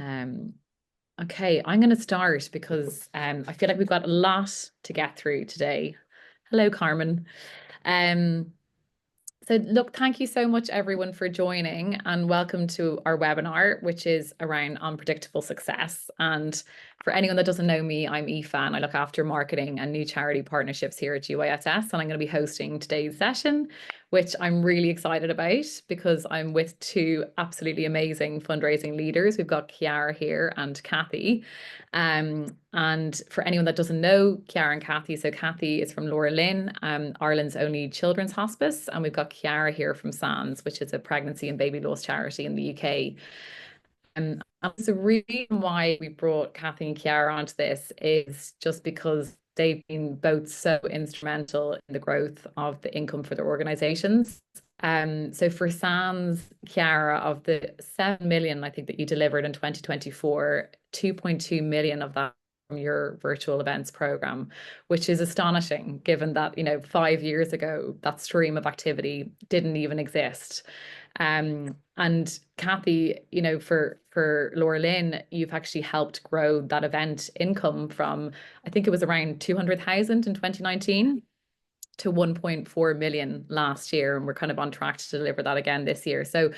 Okay, I'm going to start because I feel like we've got a lot to get through today. Hello, Carmen. Um, so look, thank you so much everyone for joining and welcome to our webinar, which is around unpredictable success. And for anyone that doesn't know me, I'm Aoife and I look after marketing and new charity partnerships here at UISS. And I'm going to be hosting today's session, which I'm really excited about because I'm with two absolutely amazing fundraising leaders. We've got Chiara here and Cathy. And for anyone that doesn't know Chiara and Cathy, so Cathy is from LauraLynn, Ireland's only children's hospice, and we've got Chiara here from SANS, which is a pregnancy and baby loss charity in the UK. And the reason why we brought Cathy and Chiara onto this is just because they've been both so instrumental in the growth of the income for their organizations. So for SANS, Chiara, of the 7 million, I think that you delivered in 2024, 2.2 million of that from your virtual events program, which is astonishing given that, 5 years ago, that stream of activity didn't even exist. And Cathy, for LauraLynn, you've actually helped grow that event income from, I think it was around 200,000 in 2019 to 1.4 million last year, and we're kind of on track to deliver that again this year. So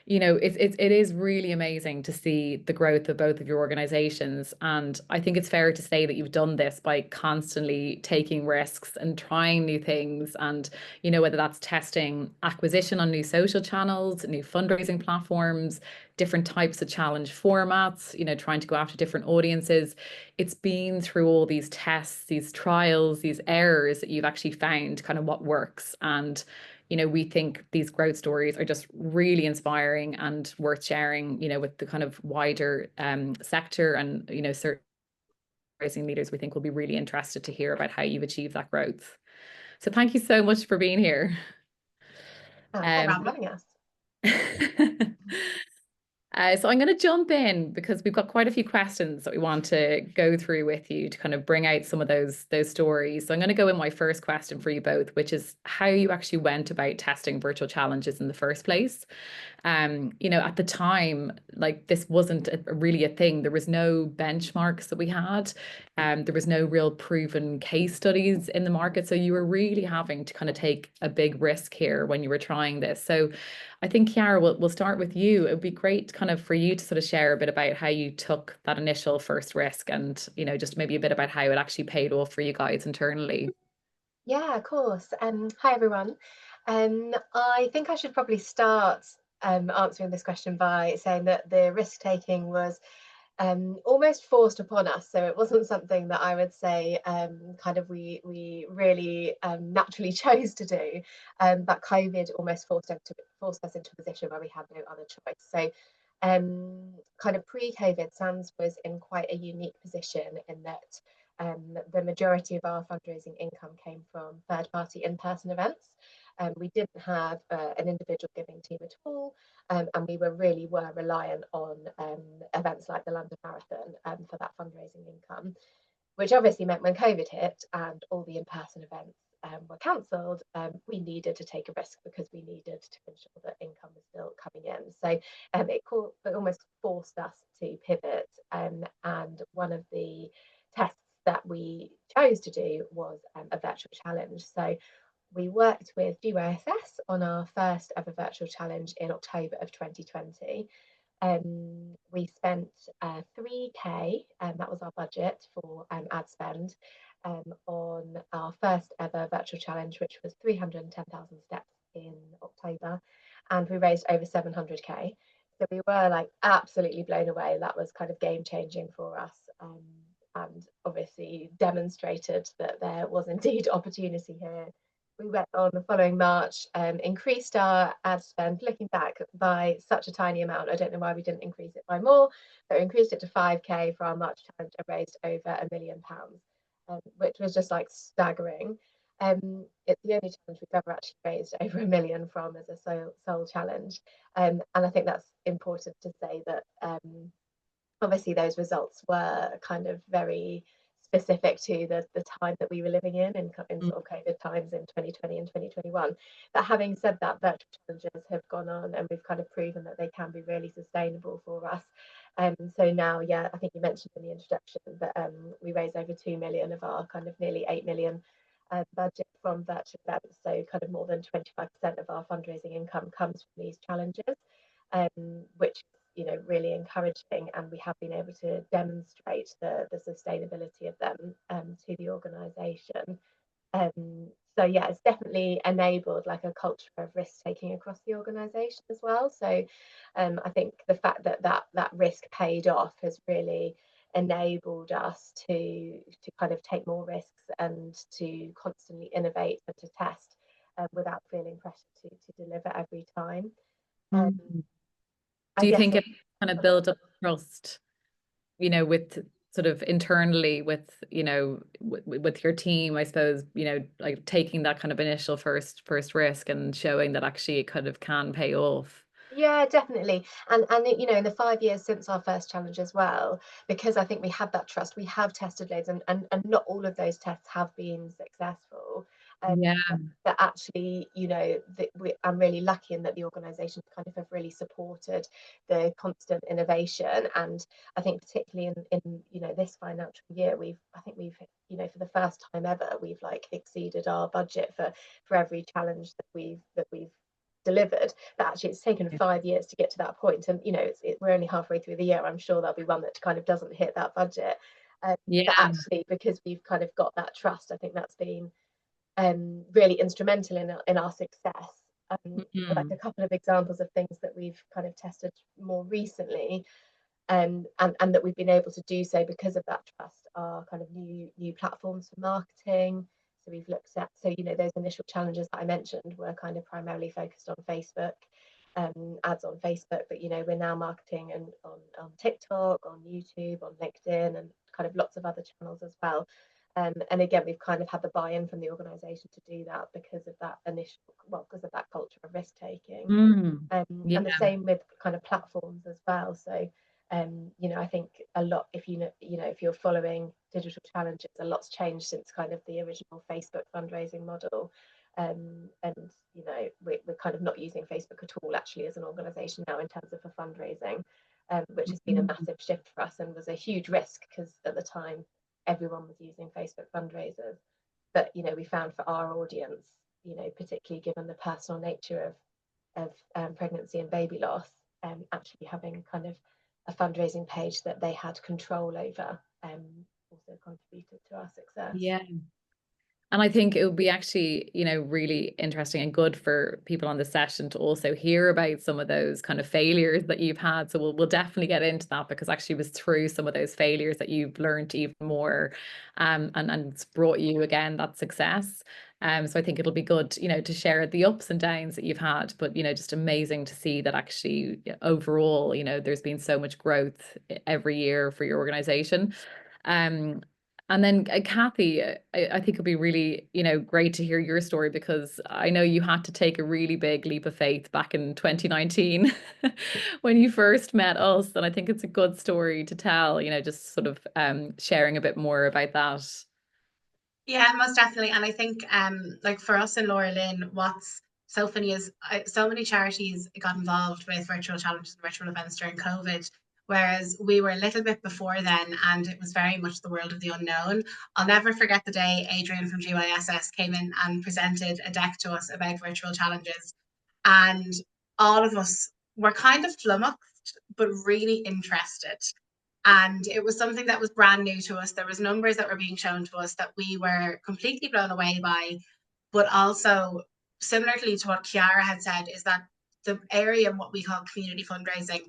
it is really amazing to see the growth of both of your organizations. And I think it's fair to say that you've done this by constantly taking risks and trying new things. And, whether that's testing acquisition on new social channels, new fundraising platforms, different types of challenge formats, trying to go after different audiences. It's been through all these tests, these trials, these errors that you've actually found kind of what works. And we think these growth stories are just really inspiring and worth sharing, with the kind of wider sector, and, certain fundraising leaders we think will be really interested to hear about how you've achieved that growth. So thank you so much for being here. Thanks for having us. So I'm going to jump in because we've got quite a few questions that we want to go through with you to kind of bring out some of those stories. So I'm going to go in my first question for you both, which is how you actually went about testing virtual challenges in the first place. At the time, like, this wasn't really a thing. There was no benchmarks that we had. There was no real proven case studies in the market. So you were really having to kind of take a big risk here when you were trying this. So I think, Chiara, we'll start with you. It would be great kind of for you to sort of share a bit about how you took that initial first risk and, just maybe a bit about how it actually paid off for you guys internally. Yeah, of course. Hi, everyone. I think I should probably start answering this question by saying that the risk-taking was almost forced upon us. So it wasn't something that I would say kind of we really naturally chose to do, but COVID almost forced us into a position where we had no other choice. So kind of pre-COVID, SANS was in quite a unique position in that the majority of our fundraising income came from third-party in-person events. We didn't have an individual giving team at all, and we were reliant on events like the London Marathon for that fundraising income, which obviously meant when COVID hit and all the in-person events were cancelled, we needed to take a risk because we needed to ensure that income was still coming in. So it almost forced us to pivot, and one of the tests that we chose to do was a virtual challenge. So we worked with UISS on our first ever virtual challenge in October of 2020. We spent 3K, and that was our budget for ad spend, on our first ever virtual challenge, which was 310,000 steps in October, and we raised over 700K. So we were like absolutely blown away. That was kind of game changing for us, and obviously demonstrated that there was indeed opportunity here. We went on the following March, increased our ad spend, looking back, by such a tiny amount. I don't know why we didn't increase it by more, but we increased it to 5K for our March challenge and raised over £1 million, which was just like staggering. It's the only challenge we've ever actually raised over £1 million from as a sole challenge. And I think that's important to say that obviously those results were kind of very specific to the time that we were living in sort of COVID times in 2020 and 2021. But having said that, virtual challenges have gone on and we've kind of proven that they can be really sustainable for us. So now, yeah, I think you mentioned in the introduction that we raised over 2 million of our kind of nearly 8 million budget from virtual events. So kind of more than 25% of our fundraising income comes from these challenges, which is really encouraging, and we have been able to demonstrate the sustainability of them to the organisation. So yeah, it's definitely enabled like a culture of risk taking across the organisation as well. So I think the fact that that risk paid off has really enabled us to kind of take more risks and to constantly innovate and to test without feeling pressure to deliver every time. Mm. I Do you guess think it kind of build up trust, with sort of internally with, with your team, I suppose, like taking that kind of initial first risk and showing that actually it kind of can pay off? Yeah, definitely. And in the 5 years since our first challenge as well, because I think we had that trust, we have tested loads, and not all of those tests have been successful. Yeah. That actually, I'm really lucky in that the organisation kind of have really supported the constant innovation. And I think particularly in this financial year, I think we've for the first time ever, we've like exceeded our budget for every challenge that we've delivered. But actually it's taken 5 years to get to that point, and we're only halfway through the year. I'm sure there'll be one that kind of doesn't hit that budget, Yeah. but actually because we've kind of got that trust, I think that's been really instrumental in our success. Like a couple of examples of things that we've kind of tested more recently, and that we've been able to do so because of that trust, are kind of new platforms for marketing. So we've looked at, those initial challenges that I mentioned were kind of primarily focused on Facebook, ads on Facebook, but we're now marketing and on TikTok, on YouTube, on LinkedIn, and kind of lots of other channels as well. And again, we've kind of had the buy-in from the organisation to do that because of that because of that culture of risk taking. Yeah. And the same with kind of platforms as well. So I think a lot, if if you're following digital challenges, a lot's changed since kind of the original Facebook fundraising model. And we're kind of not using Facebook at all actually as an organisation now in terms of for fundraising, which has been a massive shift for us and was a huge risk because at the time everyone was using Facebook fundraisers. But we found for our audience, particularly given the personal nature of pregnancy and baby loss, actually having kind of a fundraising page that they had control over also contributed to our success. Yeah. And I think it would be actually, really interesting and good for people on the session to also hear about some of those kind of failures that you've had. So we'll definitely get into that, because actually it was through some of those failures that you've learned even more, and it's brought you again that success. So I think it'll be good, to share the ups and downs that you've had, but just amazing to see that actually overall, there's been so much growth every year for your organization. And then Cathy, I think it'd be really, great to hear your story, because I know you had to take a really big leap of faith back in 2019 when you first met us. And I think it's a good story to tell, just sort of sharing a bit more about that. Yeah, most definitely. And I think like for us in LauraLynn, what's so funny is so many charities got involved with virtual challenges and virtual events during COVID, whereas we were a little bit before then, and it was very much the world of the unknown. I'll never forget the day Adrian from GYSS came in and presented a deck to us about virtual challenges. And all of us were kind of flummoxed, but really interested. And it was something that was brand new to us. There was numbers that were being shown to us that we were completely blown away by, but also similarly to what Chiara had said, is that the area of what we call community fundraising,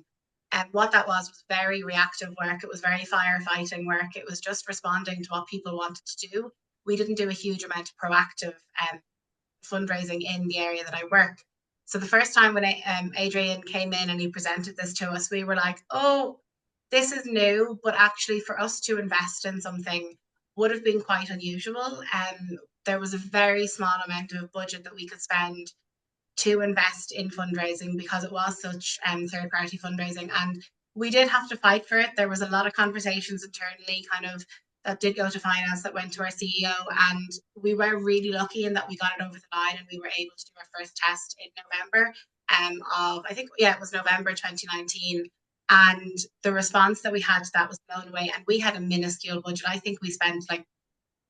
and what that was very reactive work. It was very firefighting work. It was just responding to what people wanted to do. We didn't do a huge amount of proactive fundraising in the area that I work. So the first time when Adrian came in and he presented this to us, we were like, oh, this is new, but actually for us to invest in something would have been quite unusual. There was a very small amount of budget that we could spend to invest in fundraising because it was such third party fundraising, and we did have to fight for it. There was a lot of conversations internally kind of that did go to finance, that went to our CEO, and we were really lucky in that we got it over the line and we were able to do our first test in November of, I think, yeah, it was November 2019. And the response that we had to that was blown away. And we had a minuscule budget. I think we spent like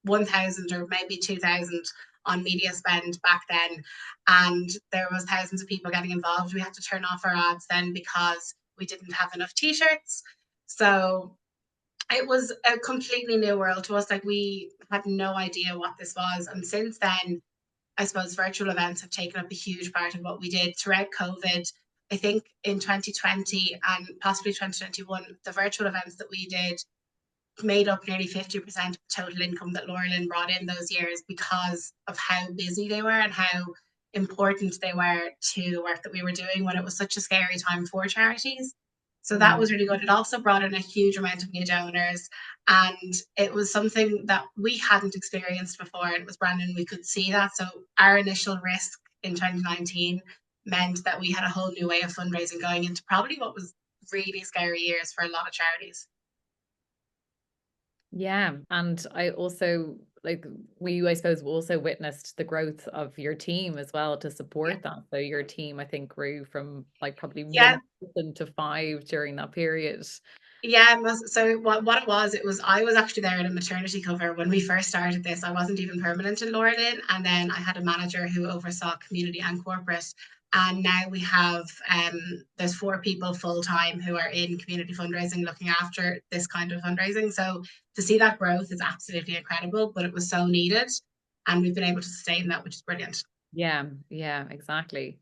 1,000 or maybe 2,000 on media spend back then. And there was thousands of people getting involved. We had to turn off our ads then because we didn't have enough t-shirts. So it was a completely new world to us. Like, we had no idea what this was. And since then, I suppose virtual events have taken up a huge part of what we did throughout COVID. I think in 2020 and possibly 2021, the virtual events that we did made up nearly 50% of the total income that LauraLynn brought in those years, because of how busy they were and how important they were to the work that we were doing when it was such a scary time for charities. So that was really good. It also brought in a huge amount of new donors, and it was something that we hadn't experienced before. It was brand new. We could see that. So our initial risk in 2019 meant that we had a whole new way of fundraising going into probably what was really scary years for a lot of charities. Yeah, and I also I suppose also witnessed the growth of your team as well to support that. So your team, I think, grew from like probably Yeah. 1 person to 5 during that period. Yeah, so what it was I was actually there in a maternity cover when we first started this. I wasn't even permanent in LauraLynn, and then I had a manager who oversaw community and corporate. And now we have there's 4 people full time who are in community fundraising, looking after this kind of fundraising. So to see that growth is absolutely incredible, but it was so needed, and we've been able to sustain that, which is brilliant. Yeah, exactly.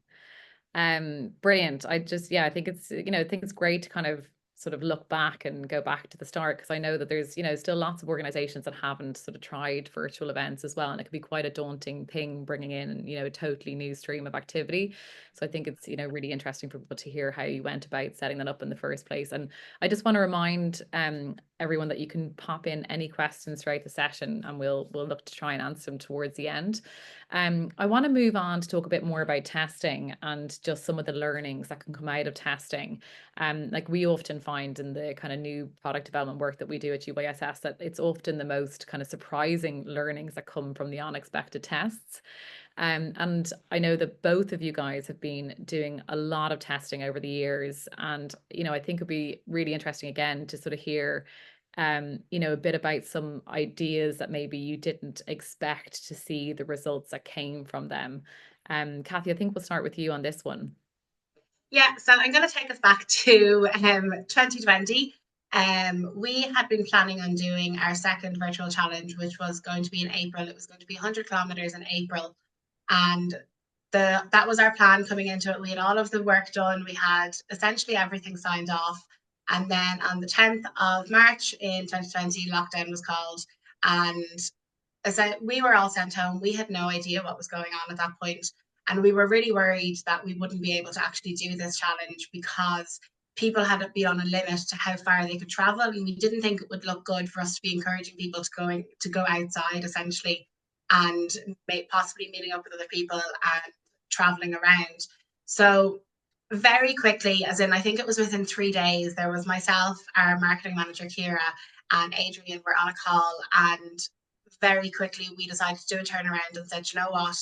Brilliant. I think it's, I think it's great to kind of sort of look back and go back to the start, because I know that there's, still lots of organizations that haven't sort of tried virtual events as well, and it can be quite a daunting thing bringing in, a totally new stream of activity. So I think it's, really interesting for people to hear how you went about setting that up in the first place. And I just want to remind everyone that you can pop in any questions throughout the session, and we'll look to try and answer them towards the end. I want to move on to talk a bit more about testing and just some of the learnings that can come out of testing. Like we often find in the kind of new product development work that we do at UYSS, that it's often the most kind of surprising learnings that come from the unexpected tests. And I know that both of you guys have been doing a lot of testing over the years. And, I think it'd be really interesting again to sort of hear a bit about some ideas that maybe you didn't expect to see the results that came from them. Cathy, I think we'll start with you on this one. Yeah, so I'm going to take us back to 2020. We had been planning on doing our second virtual challenge, which was going to be in April. It was going to be 100 kilometers in April. And that was our plan coming into it. We had all of the work done. We had essentially everything signed off. And then on the 10th of March in 2020, lockdown was called. And we were all sent home. We had no idea what was going on at that point. And we were really worried that we wouldn't be able to actually do this challenge, because people had been on a limit to how far they could travel. And we didn't think it would look good for us to be encouraging people to go outside, essentially, and possibly meeting up with other people and traveling around. So very quickly, as in I think it was within 3 days, there was myself, our marketing manager, Chiara, and Adrian were on a call, and very quickly we decided to do a turnaround and said, you know what,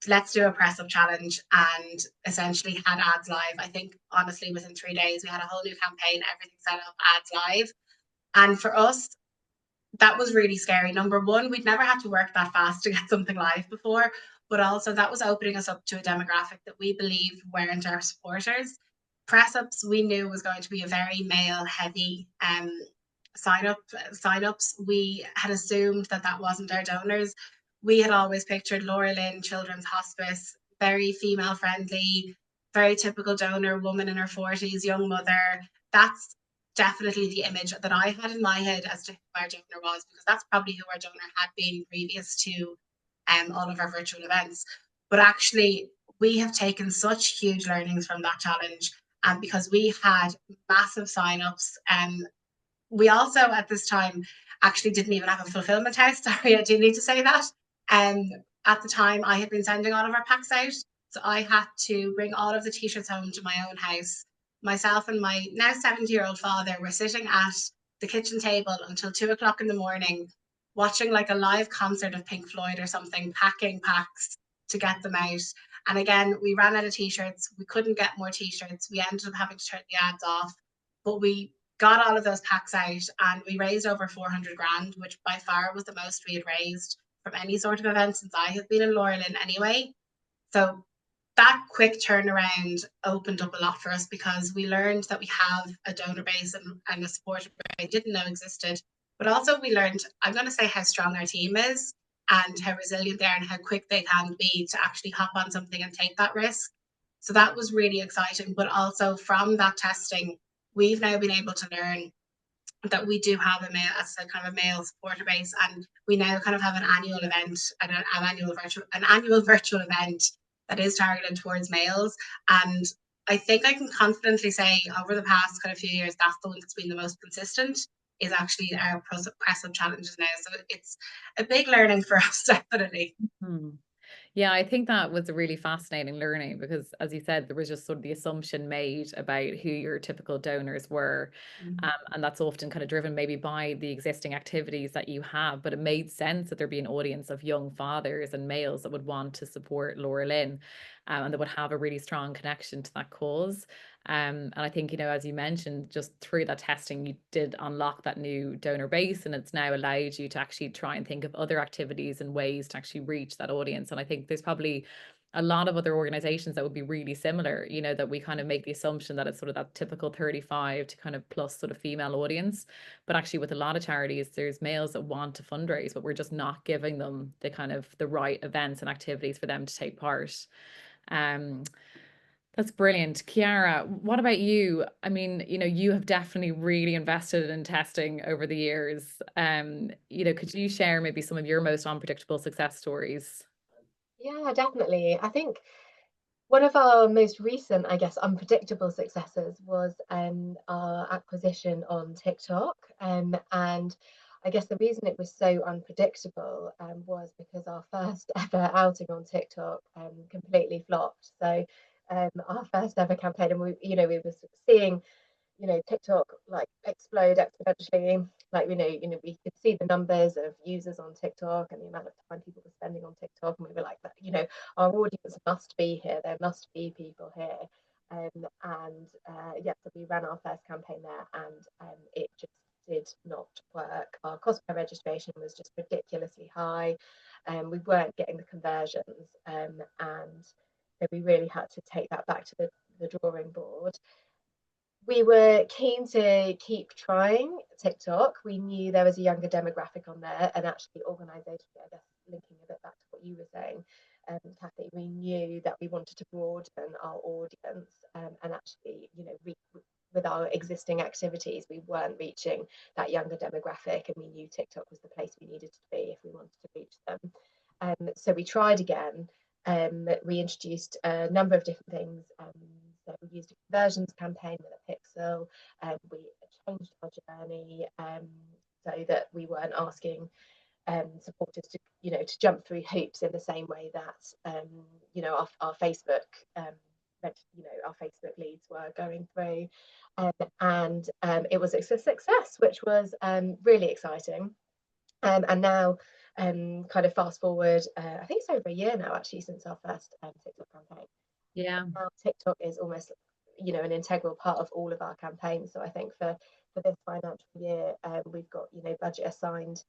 let's do a press up challenge, and essentially had ads live. I think honestly within 3 days we had a whole new campaign, everything set up, ads live. And for us, that was really scary. Number one, we'd never had to work that fast to get something live before, but also that was opening us up to a demographic that we believed weren't our supporters. Press ups we knew was going to be a very male heavy sign-ups. We had assumed that wasn't our donors. We had always pictured LauraLynn Children's Hospice, very female friendly, very typical donor, woman in her 40s, young mother. That's definitely the image that I had in my head as to who our donor was, because that's probably who our donor had been previous to all of our virtual events. But actually, we have taken such huge learnings from that challenge, and because we had massive sign-ups, we also at this time actually didn't even have a fulfillment house. Sorry, I do need to say that. At the time, I had been sending all of our packs out, so I had to bring all of the t-shirts home to my own house. Myself and my now 70-year-old father were sitting at the kitchen table until 2 o'clock in the morning, watching like a live concert of Pink Floyd or something, packing packs to get them out. And again, we ran out of t-shirts. We couldn't get more t-shirts. We ended up having to turn the ads off. but we got all of those packs out and we raised over 400 grand, which by far was the most we had raised from any sort of event since I have been in LauraLynn anyway. So that quick turnaround opened up a lot for us, because we learned that we have a donor base and a support base I didn't know existed. But also we learned, I'm going to say, how strong our team is and how resilient they are and how quick they can be to actually hop on something and take that risk. So that was really exciting. But also from that testing, we've now been able to learn that we do have a male, as a kind of a male supporter base, and we now kind of have an annual event, an annual virtual event that is targeted towards males. And I think I can confidently say over the past kind of few years, that's the one that's been the most consistent, is actually our press up challenges now. So it's a big learning for us, definitely. Hmm. Yeah, I think that was a really fascinating learning, because, as you said, there was just sort of the assumption made about who your typical donors were. And that's often kind of driven maybe by the existing activities that you have. But it made sense that there'd be an audience of young fathers and males that would want to support LauraLynn, and that would have a really strong connection to that cause. And I think, as you mentioned, just through that testing, you did unlock that new donor base, and it's now allowed you to actually try and think of other activities and ways to actually reach that audience. And I think there's probably a lot of other organizations that would be really similar, that we kind of make the assumption that it's sort of that typical 35 to kind of plus sort of female audience. But actually, with a lot of charities, there's males that want to fundraise, but we're just not giving them the kind of the right events and activities for them to take part. Um, that's brilliant. Chiara, what about you? I mean, you have definitely really invested in testing over the years. Could you share maybe some of your most unpredictable success stories? Yeah, definitely. I think one of our most recent, I guess, unpredictable successes was our acquisition on TikTok. And I guess the reason it was so unpredictable was because our first ever outing on TikTok completely flopped. So our first ever campaign, and we were seeing TikTok like explode exponentially. Like we could see the numbers of users on TikTok and the amount of time people were spending on TikTok, and we were like, our audience must be here. There must be people here. Yeah, so we ran our first campaign there, and it just did not work. Our cost per registration was just ridiculously high, and we weren't getting the conversions, and so we really had to take that back to the drawing board. We were keen to keep trying TikTok. We knew there was a younger demographic on there, and actually organisationally, I guess linking a bit back to what you were saying, Cathy, we knew that we wanted to broaden our audience, and actually, with our existing activities, we weren't reaching that younger demographic, and we knew TikTok was the place we needed to be if we wanted to reach them. So we tried again. We introduced a number of different things. So we used a conversions campaign with a pixel. We changed our journey so that we weren't asking supporters to jump through hoops in the same way that our Facebook our Facebook leads were going through, and it was a success, which was really exciting. And now, kind of fast forward, I think it's over a year now actually since our first TikTok campaign. Yeah. Now TikTok is almost, an integral part of all of our campaigns. So I think for this financial year, we've got budget assigned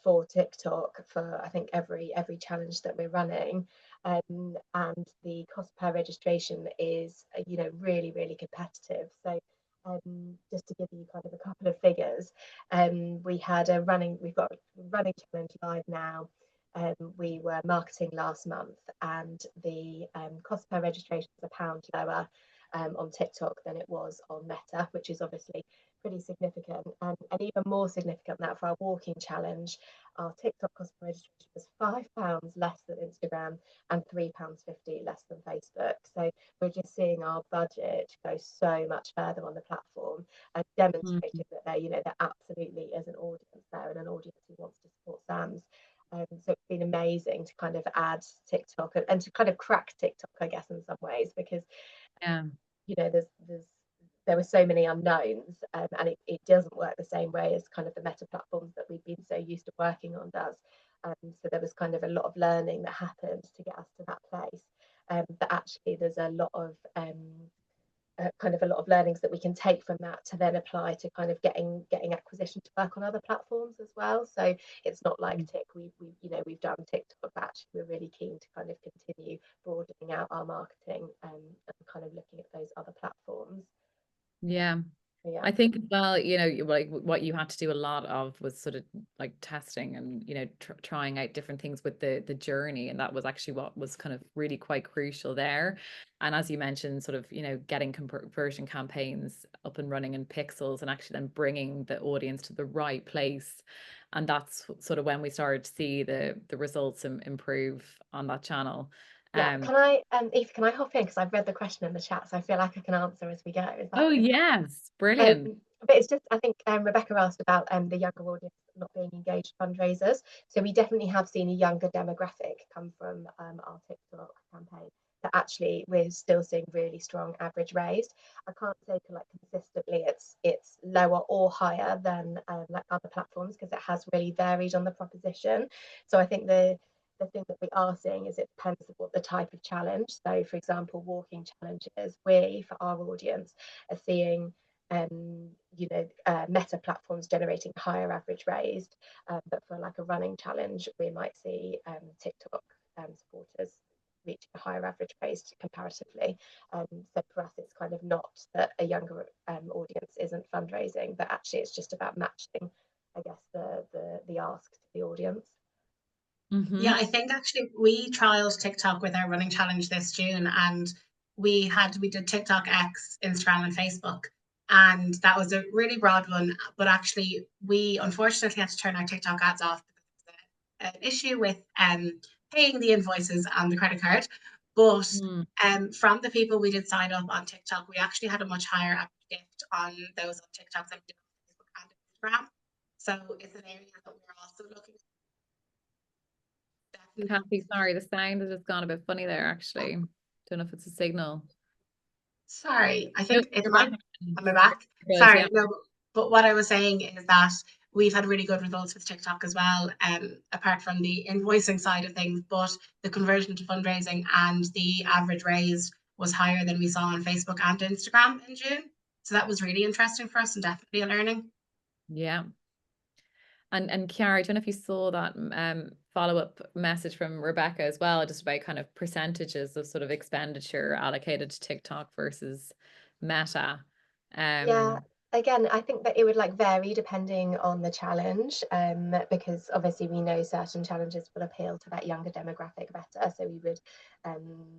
for TikTok for I think every challenge that we're running, and the cost per registration is really really competitive. So just to give you kind of a couple of figures, we've got a running challenge live now. We were marketing last month, and the cost per registration is £1 lower on TikTok than it was on Meta, which is obviously pretty significant. And even more significant than that, for our walking challenge, our TikTok cost per registration was £5 less than Instagram and £3.50 less than Facebook. So we're just seeing our budget go so much further on the platform, and demonstrating that there absolutely is an audience there, and an audience who wants to support SAMs. So it's been amazing to kind of add TikTok and to kind of crack TikTok, I guess, in some ways, because Yeah. there were so many unknowns, and it doesn't work the same way as kind of the meta platforms that we've been so used to working on does. So there was kind of a lot of learning that happened to get us to that place. But actually, there's a lot of kind of a lot of learnings that we can take from that to then apply to kind of getting acquisition to work on other platforms as well. So it's not like we've done TikTok, but actually we're really keen to kind of continue broadening out our marketing and kind of looking at those other platforms. Yeah. Yeah. I think, well, like what you had to do a lot of was sort of like testing and, trying out different things with the journey. And that was actually what was kind of really quite crucial there. And as you mentioned, sort of, getting conversion campaigns up and running in pixels and actually then bringing the audience to the right place. And that's sort of when we started to see the results improve on that channel. Yeah, can I, Eve, can I hop in? Because I've read the question in the chat, so I feel like I can answer as we go. Oh, yes. Brilliant. But it's just, I think Rebecca asked about the younger audience not being engaged fundraisers. So we definitely have seen a younger demographic come from our TikTok campaign. That actually we're still seeing really strong average raised. I can't say to like consistently it's lower or higher than like other platforms, because it has really varied on the proposition. So I think the thing that we are seeing is it depends on what the type of challenge. So for example, walking challenges, we for our audience are seeing meta platforms generating higher average raised, but for like a running challenge we might see TikTok supporters reaching a higher average raised comparatively. So for us it's kind of not that a younger audience isn't fundraising, but actually it's just about matching, I guess, the ask to the audience. Yeah, I think actually we trialed TikTok with our running challenge this June, and we did TikTok, X, Instagram, and Facebook. And that was a really broad one. But actually, we unfortunately had to turn our TikTok ads off because there was an issue with paying the invoices and the credit card. But from the people we did sign up on TikTok, we actually had a much higher average gift on those on TikTok than we did on Facebook and Instagram. So it's an area that we're also looking at. Kathy, sorry, the sound has just gone a bit funny there, actually. Don't know if it's a signal. Sorry, I think it's you're back. back. Am I back? Good, Sorry, yeah. no, but what I was saying is that we've had really good results with TikTok as well, apart from the invoicing side of things, but the conversion to fundraising and the average raise was higher than we saw on Facebook and Instagram in June. So that was really interesting for us and definitely a learning. Yeah. And Chiara, I don't know if you saw that follow-up message from Rebecca as well, just about kind of percentages of sort of expenditure allocated to TikTok versus Meta. Yeah, again, I think that it would like vary depending on the challenge, because obviously we know certain challenges will appeal to that younger demographic better, so we would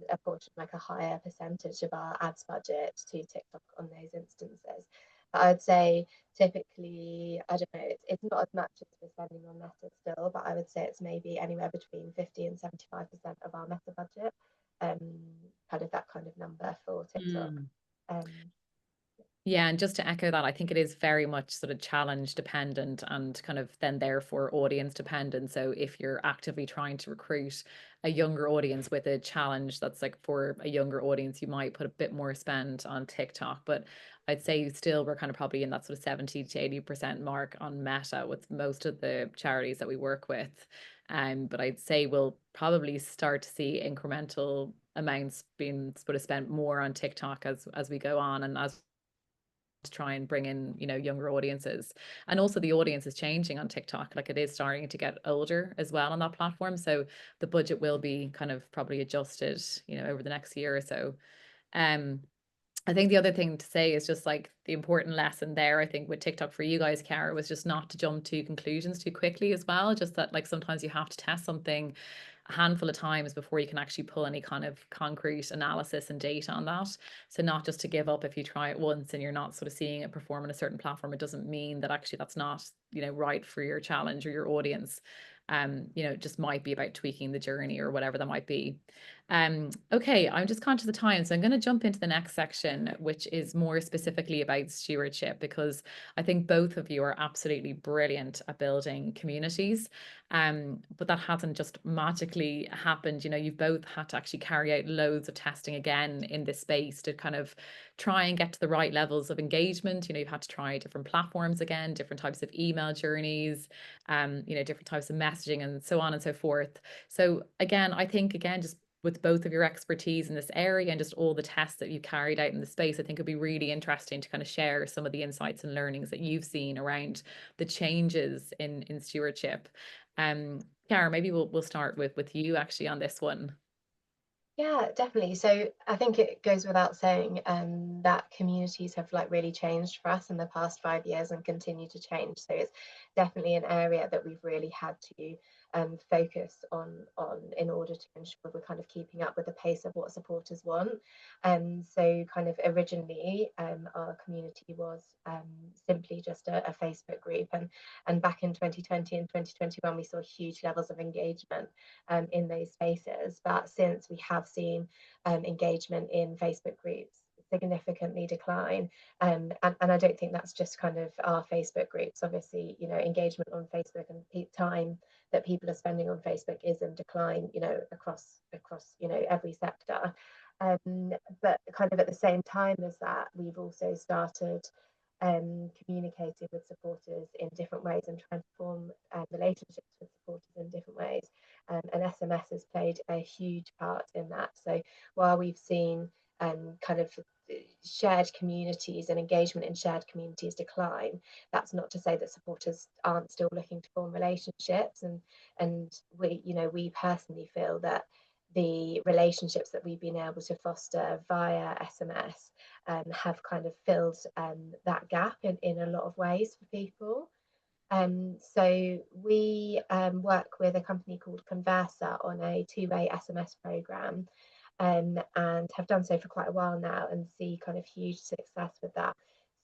apportion like a higher percentage of our ads budget to TikTok on those instances. But I'd say typically, I don't know, it's not as much as we're spending on Meta still, but I would say it's maybe anywhere between 50 and 75% of our Meta budget, kind of that kind of number for TikTok. Yeah, and just to echo that, I think it is very much sort of challenge dependent and kind of then therefore audience dependent. So if you're actively trying to recruit a younger audience with a challenge that's like for a younger audience, you might put a bit more spend on TikTok. But I'd say still we're kind of probably in that sort of 70 to 80% mark on Meta with most of the charities that we work with. But I'd say we'll probably start to see incremental amounts being sort of spent more on TikTok as we go on and as to try and bring in younger audiences. And also the audience is changing on TikTok, like it is starting to get older as well on that platform, so the budget will be kind of probably adjusted over the next year or so. I think the other thing to say is just like the important lesson there, I think with TikTok for you guys, Chiara, was just not to jump to conclusions too quickly as well. Just that like sometimes you have to test something a handful of times before you can actually pull any kind of concrete analysis and data on that. So not just to give up if you try it once and you're not sort of seeing it perform on a certain platform, it doesn't mean that actually that's not, right for your challenge or your audience. It just might be about tweaking the journey or whatever that might be. Okay, I'm just conscious of time, so I'm going to jump into the next section, which is more specifically about stewardship, because I think both of you are absolutely brilliant at building communities. But that hasn't just magically happened. You've both had to actually carry out loads of testing again in this space to kind of try and get to the right levels of engagement. You've had to try different platforms again, different types of email journeys, different types of messaging and so on and so forth. So again, I think just with both of your expertise in this area and just all the tests that you carried out in the space, I think it'd be really interesting to kind of share some of the insights and learnings that you've seen around the changes in stewardship. Chiara, maybe we'll start with you actually on this one. Yeah, definitely. So I think it goes without saying that communities have like really changed for us in the past 5 years and continue to change. So it's definitely an area that we've really had to focus on in order to ensure we're kind of keeping up with the pace of what supporters want. And so kind of originally our community was simply just a Facebook group, and back in 2020 and 2021 we saw huge levels of engagement in those spaces. But since we have seen engagement in Facebook groups significantly decline, and I don't think that's just kind of our Facebook groups. Obviously, you know, engagement on Facebook and time that people are spending on Facebook is in decline, you know, across you know every sector. But kind of at the same time as that, we've also started communicating with supporters in different ways and trying to form relationships with supporters in different ways. And SMS has played a huge part in that. So while we've seen kind of shared communities and engagement in shared communities decline, that's not to say that supporters aren't still looking to form relationships. And we, you know, we personally feel that the relationships that we've been able to foster via SMS have kind of filled that gap in a lot of ways for people. So we work with a company called Conversa on a two-way SMS program, and have done so for quite a while now, and see kind of huge success with that.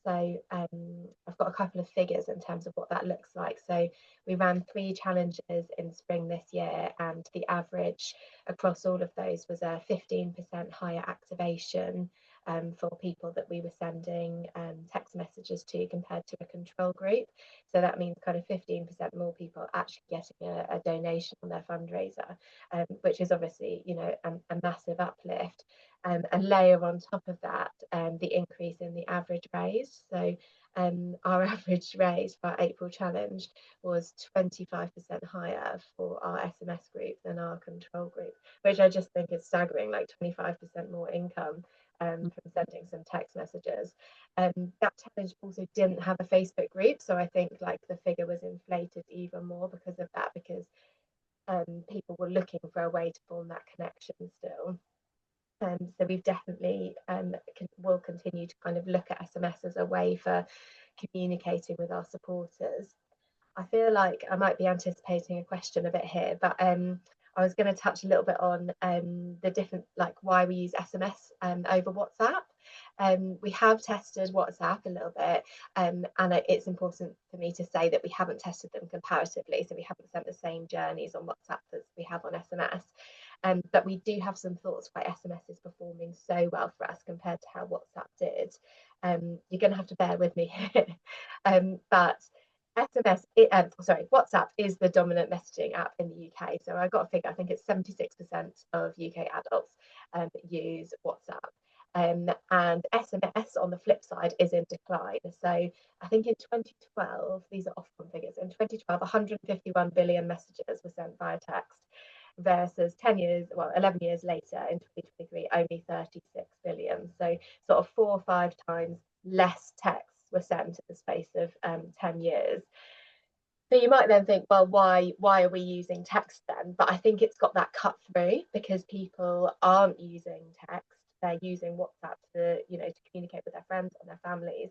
So I've got a couple of figures in terms of what that looks like. So we ran 3 challenges in spring this year, and the average across all of those was a 15% higher activation for people that we were sending text messages to compared to a control group. So that means kind of 15% more people actually getting a donation on their fundraiser, which is obviously, you know, a massive uplift. And layer on top of that the increase in the average raise. So our average raise for our April challenge was 25% higher for our SMS group than our control group, which I just think is staggering, like 25% more income from sending some text messages. That challenge also didn't have a Facebook group, so I think like the figure was inflated even more because of that, because people were looking for a way to form that connection still. So we've definitely will continue to kind of look at SMS as a way for communicating with our supporters. I feel like I might be anticipating a question a bit here, but I was going to touch a little bit on the different, like why we use SMS over WhatsApp. We have tested WhatsApp a little bit, and it's important for me to say that we haven't tested them comparatively, so we haven't sent the same journeys on WhatsApp as we have on SMS. But we do have some thoughts why SMS is performing so well for us compared to how WhatsApp did. You're going to have to bear with me here, but WhatsApp is the dominant messaging app in the UK. So I got a figure, I think it's 76% of UK adults use WhatsApp. And SMS on the flip side is in decline. So I think in 2012, these are Ofcom figures, in 2012, 151 billion messages were sent via text, versus 11 years later in 2023, only 36 billion. So sort of 4 or 5 times less texts were sent in the space of 10 years. So you might then think, well, why are we using text then? But I think it's got that cut through because people aren't using text. They're using WhatsApp to, you know, to communicate with their friends and their families.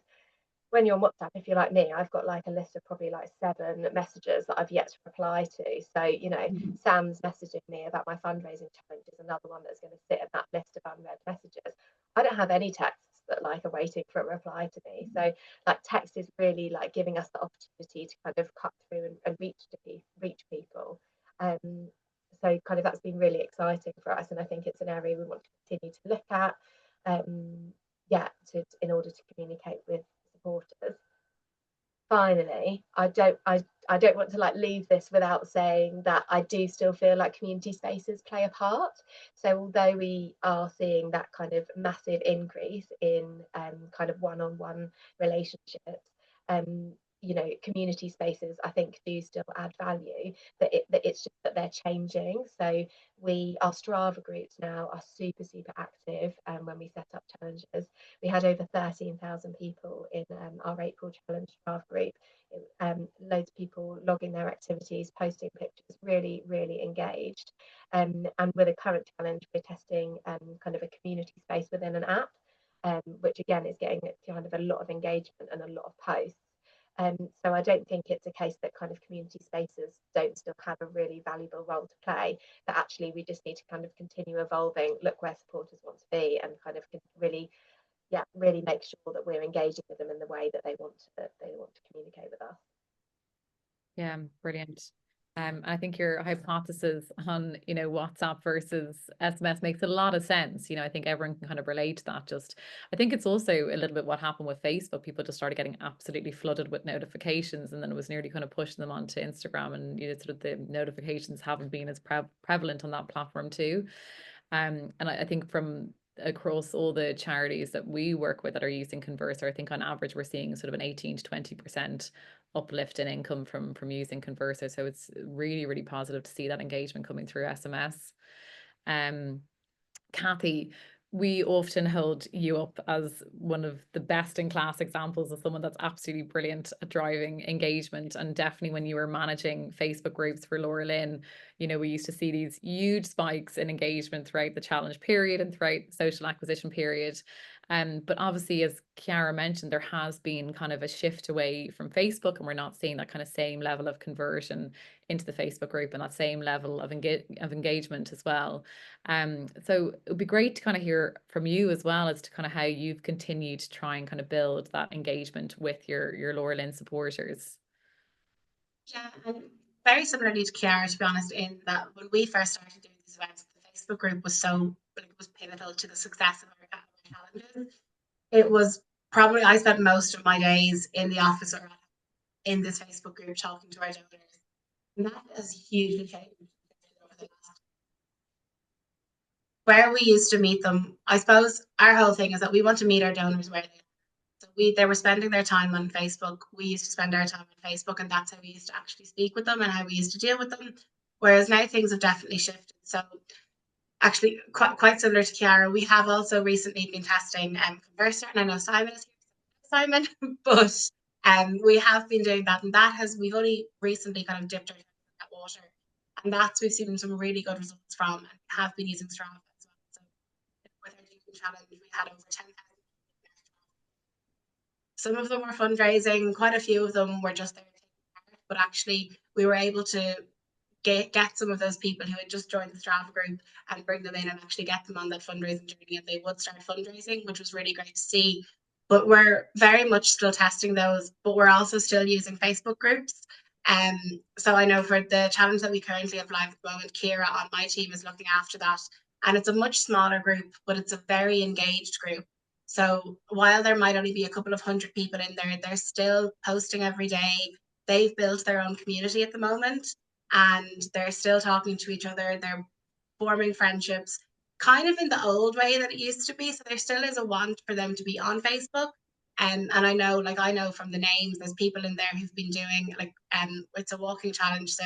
When you're on WhatsApp, if you're like me, I've got like a list of probably like 7 messages that I've yet to reply to. So, you know, Sam's messaging me about my fundraising challenge is another one that's going to sit in that list of unread messages. I don't have any texts that like are waiting for a reply to me. So like text is really like giving us the opportunity to kind of cut through and reach people. So kind of that's been really exciting for us, and I think it's an area we want to continue to look at. In order to communicate with supporters. Finally, I don't want to like leave this without saying that I do still feel like community spaces play a part. So although we are seeing that kind of massive increase in kind of one-on-one relationships, you know, community spaces, I think, do still add value, that it's just that they're changing. So our Strava groups now are super active. When we set up challenges, we had over 13,000 people in our April challenge Strava group. Loads of people logging their activities, posting pictures, really engaged. And with a current challenge, we're testing kind of a community space within an app, which again is getting kind of a lot of engagement and a lot of posts. So I don't think it's a case that kind of community spaces don't still have a really valuable role to play, but actually we just need to kind of continue evolving, look where supporters want to be, and kind of really make sure that we're engaging with them in the way that they want to communicate with us. Yeah, brilliant. I think your hypothesis on, you know, WhatsApp versus SMS makes a lot of sense. You know, I think everyone can kind of relate to that. Just, I think it's also a little bit what happened with Facebook. People just started getting absolutely flooded with notifications, and then it was nearly kind of pushing them onto Instagram, and, you know, sort of the notifications haven't been as prevalent on that platform too. And I think from across all the charities that we work with that are using Converser, I think on average we're seeing sort of an 18 to 20% uplift in income from using Converser. So it's really positive to see that engagement coming through SMS. Cathy, we often hold you up as one of the best in class examples of someone that's absolutely brilliant at driving engagement. And definitely when you were managing Facebook groups for LauraLynn, you know, we used to see these huge spikes in engagement throughout the challenge period and throughout the social acquisition period. But obviously, as Chiara mentioned, there has been kind of a shift away from Facebook, and we're not seeing that kind of same level of conversion into the Facebook group and that same level of engagement as well. So it would be great to kind of hear from you as well as to kind of how you've continued to try and kind of build that engagement with your LauraLynn supporters. Yeah, and very similarly to Chiara, to be honest, in that when we first started doing these events, the Facebook group was it was pivotal to the success of our challenges. It was probably, I spent most of my days in the office or in this Facebook group talking to our donors. And that has hugely changed over the last. Where we used to meet them, I suppose our whole thing is that we want to meet our donors where they are. So they were spending their time on Facebook. We used to spend our time on Facebook, and that's how we used to actually speak with them and how we used to deal with them. Whereas now things have definitely shifted. So actually quite similar to Chiara, we have also recently been testing Converser, and I know Simon is here, Simon, but we have been doing that, and we've only recently kind of dipped our toe in that water, and we've seen some really good results from, and have been using Strava as well. So with our June challenge, we had over 10,000. Some of them were fundraising, quite a few of them were just there taking part, but actually we were able to get some of those people who had just joined the Strava group and bring them in and actually get them on that fundraising journey, and they would start fundraising, which was really great to see. But we're very much still testing those, but we're also still using Facebook groups. So I know for the challenge that we currently have live at the moment, Chiara on my team is looking after that. And it's a much smaller group, but it's a very engaged group. So while there might only be a couple of hundred people in there, they're still posting every day. They've built their own community at the moment, and they're still talking to each other. They're forming friendships kind of in the old way that it used to be. So there still is a want for them to be on Facebook. And I know from the names, there's people in there who've been doing it's a walking challenge. So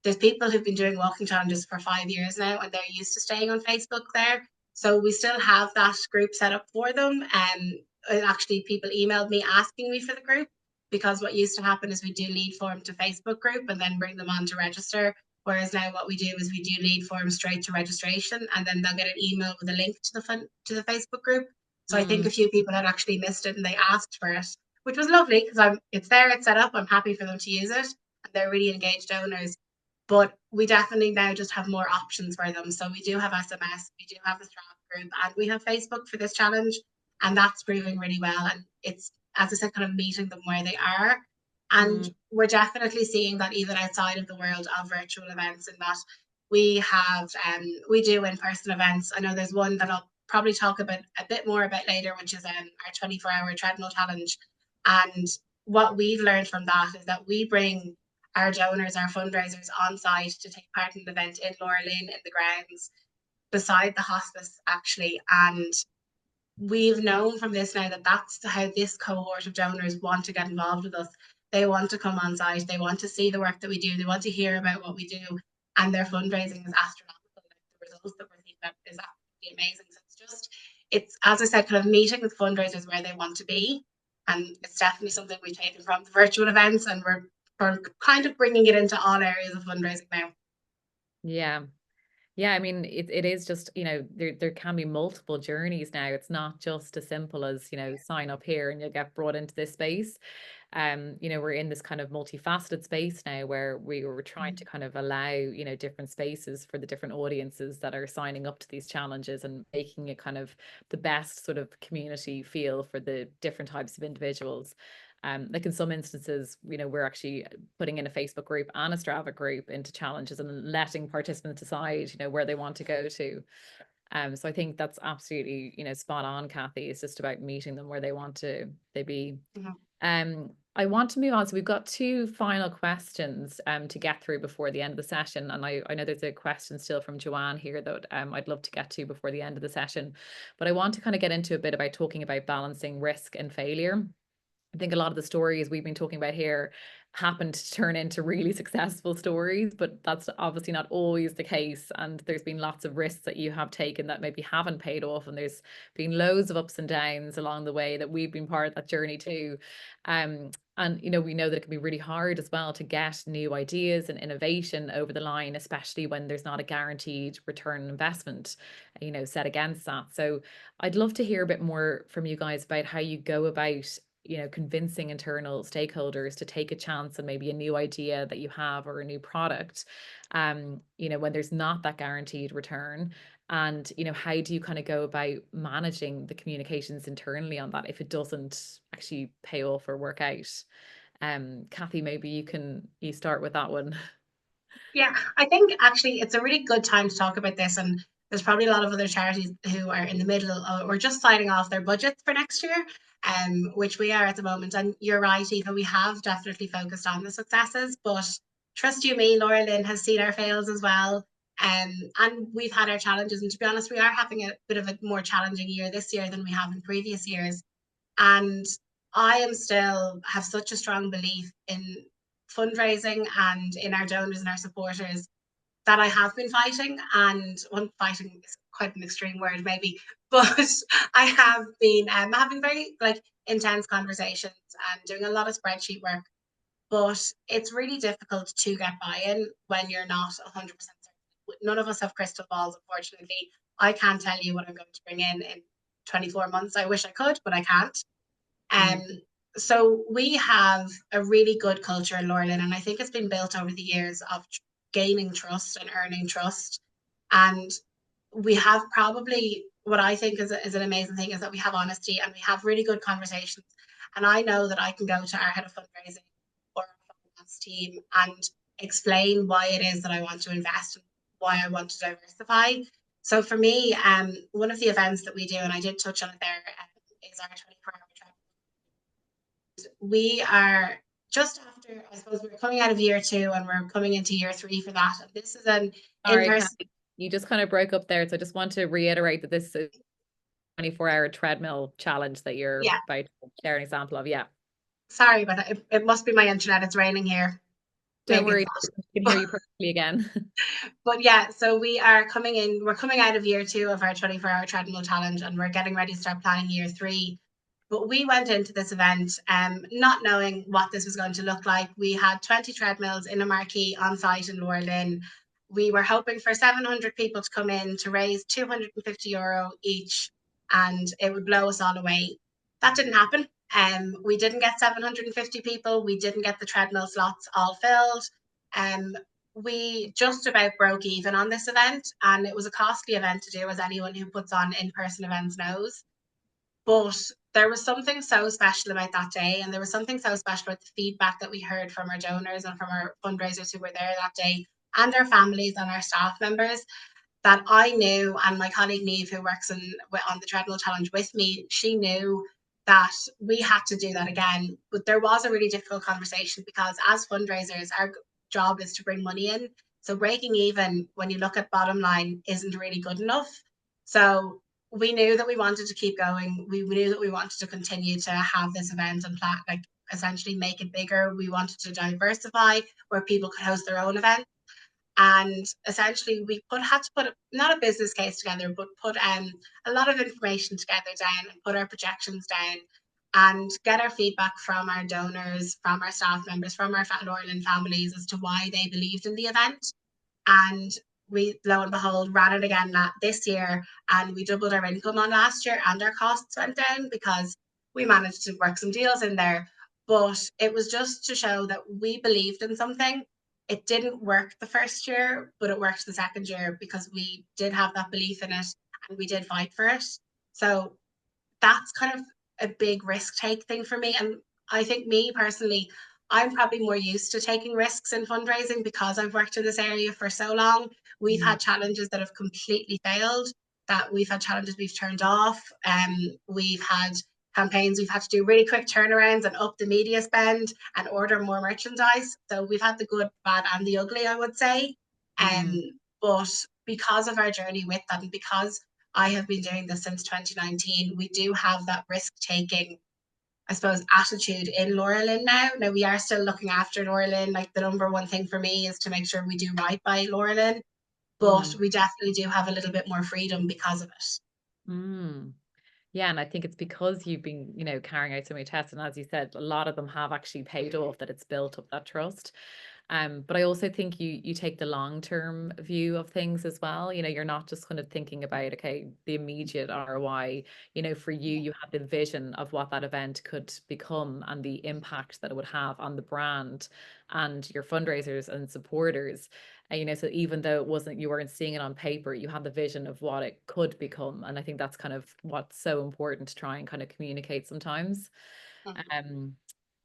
there's people who've been doing walking challenges for 5 years now, and they're used to staying on Facebook there. So we still have that group set up for them. And actually, people emailed me asking me for the group, because what used to happen is we do lead form to Facebook group and then bring them on to register. Whereas now what we do is we do lead form straight to registration, and then they'll get an email with a link to the Facebook group. So I think a few people had actually missed it and they asked for it, which was lovely, because it's there, it's set up. I'm happy for them to use it, and they're really engaged donors. But we definitely now just have more options for them. So we do have SMS, we do have the Strava group, and we have Facebook for this challenge, and that's proving really well. And it's, as I said, kind of meeting them where they are. And we're definitely seeing that even outside of the world of virtual events, in that we do in-person events. I know there's one that I'll probably talk about a bit more about later, which is our 24-hour treadmill challenge. And what we've learned from that is that we bring our donors, our fundraisers on site to take part in the event in LauraLynn in the grounds beside the hospice, actually. And we've known from this now that that's how this cohort of donors want to get involved with us. They want to come on site. They want to see the work that we do. They want to hear about what we do. And their fundraising is astronomical. Like, the results that we're seeing is absolutely amazing. So it's, as I said, kind of meeting with fundraisers where they want to be. And it's definitely something we've taken from the virtual events, and we're kind of bringing it into all areas of fundraising now. Yeah. Yeah, I mean, it is just, there can be multiple journeys now. It's not just as simple as, sign up here and you'll get brought into this space. We're in this kind of multifaceted space now where we were trying to kind of allow, different spaces for the different audiences that are signing up to these challenges and making it kind of the best sort of community feel for the different types of individuals. Like in some instances, we're actually putting in a Facebook group and a Strava group into challenges and letting participants decide, where they want to go to. So I think that's absolutely, spot on, Cathy. It's just about meeting them where they want to be. I want to move on. So we've got two final questions to get through before the end of the session. And I know there's a question still from Joanne here that I'd love to get to before the end of the session. But I want to kind of get into a bit about talking about balancing risk and failure. I think a lot of the stories we've been talking about here happened to turn into really successful stories, but that's obviously not always the case. And there's been lots of risks that you have taken that maybe haven't paid off. And there's been loads of ups and downs along the way that we've been part of that journey too. And, we know that it can be really hard as well to get new ideas and innovation over the line, especially when there's not a guaranteed return on investment, set against that. So I'd love to hear a bit more from you guys about how you go about convincing internal stakeholders to take a chance on maybe a new idea that you have or a new product, when there's not that guaranteed return. And, how do you kind of go about managing the communications internally on that if it doesn't actually pay off or work out? Cathy, maybe you start with that one. Yeah, I think actually it's a really good time to talk about this, and there's probably a lot of other charities who are in the middle of, or just signing off their budgets for next year, which we are at the moment. And you're right, Eva, we have definitely focused on the successes, but trust you me, LauraLynn has seen our fails as well. And we've had our challenges, and to be honest, we are having a bit of a more challenging year this year than we have in previous years. And I am still have such a strong belief in fundraising and in our donors and our supporters that I have been fighting. And one, fighting is quite an extreme word maybe, but I have been having very intense conversations and doing a lot of spreadsheet work. But it's really difficult to get buy-in when you're not 100% certain. None of us have crystal balls, unfortunately. I can't tell you what I'm going to bring in 24 months. I wish I could, but I can't. So we have a really good culture in LauraLynn, and I think it's been built over the years of gaining trust and earning trust. And we have probably, what I think is an amazing thing is that we have honesty and we have really good conversations. And I know that I can go to our head of fundraising or our finance team and explain why it is that I want to invest and why I want to diversify. So for me, one of the events that we do, and I did touch on it there, is our 24-hour travel. We are just after, I suppose we're coming out of year 2 and we're coming into year 3 for that. And this is an in-person. You just kind of broke up there. So I just want to reiterate that this is a 24-hour treadmill challenge that you're about to share an example of. Yeah. Sorry, but it must be my internet. It's raining here. Don't worry, I can hear you perfectly again. But yeah, so we're coming out of year 2 of our 24-hour treadmill challenge, and we're getting ready to start planning year 3. But we went into this event not knowing what this was going to look like. We had 20 treadmills in a marquee on site in LauraLynn. We were hoping for 700 people to come in to raise €250 each, and it would blow us all away. That didn't happen. We didn't get 750 people. We didn't get the treadmill slots all filled. We just about broke even on this event, and it was a costly event to do, as anyone who puts on in-person events knows. But there was something so special about that day, and there was something so special about the feedback that we heard from our donors and from our fundraisers who were there that day, and our families and our staff members, that I knew, and my colleague Niamh, who works on the treadmill challenge with me, she knew that we had to do that again. But there was a really difficult conversation, because as fundraisers, our job is to bring money in. So breaking even, when you look at bottom line, isn't really good enough. So we knew that we wanted to keep going. We knew that we wanted to continue to have this event and essentially make it bigger. We wanted to diversify where people could host their own events. And essentially we had to put not a business case together, but put a lot of information together down and put our projections down and get our feedback from our donors, from our staff members, from our LauraLynn families as to why they believed in the event. And we, lo and behold, ran it again this year, and we doubled our income on last year, and our costs went down because we managed to work some deals in there. But it was just to show that we believed in something. It didn't work the first year, but it worked the second year because we did have that belief in it and we did fight for it. So that's kind of a big risk take thing for me. And I think me personally, I'm probably more used to taking risks in fundraising because I've worked in this area for so long. We've had challenges that have completely failed, that we've had challenges we've turned off. We've had campaigns we've had to do really quick turnarounds and up the media spend and order more merchandise. So we've had the good, bad, and the ugly, I would say. But because of our journey with that, and because I have been doing this since 2019, we do have that risk-taking, I suppose, attitude in LauraLynn now. Now, we are still looking after LauraLynn. Like, the number one thing for me is to make sure we do right by LauraLynn, but we definitely do have a little bit more freedom because of it. Yeah, and I think it's because you've been, carrying out so many tests, and as you said, a lot of them have actually paid off, that it's built up that trust. But I also think you take the long-term view of things as well. You're not just kind of thinking about, okay, the immediate ROI. For you have the vision of what that event could become and the impact that it would have on the brand and your fundraisers and supporters. And, so even though you weren't seeing it on paper, you had the vision of what it could become. And I think that's kind of what's so important to try and kind of communicate sometimes.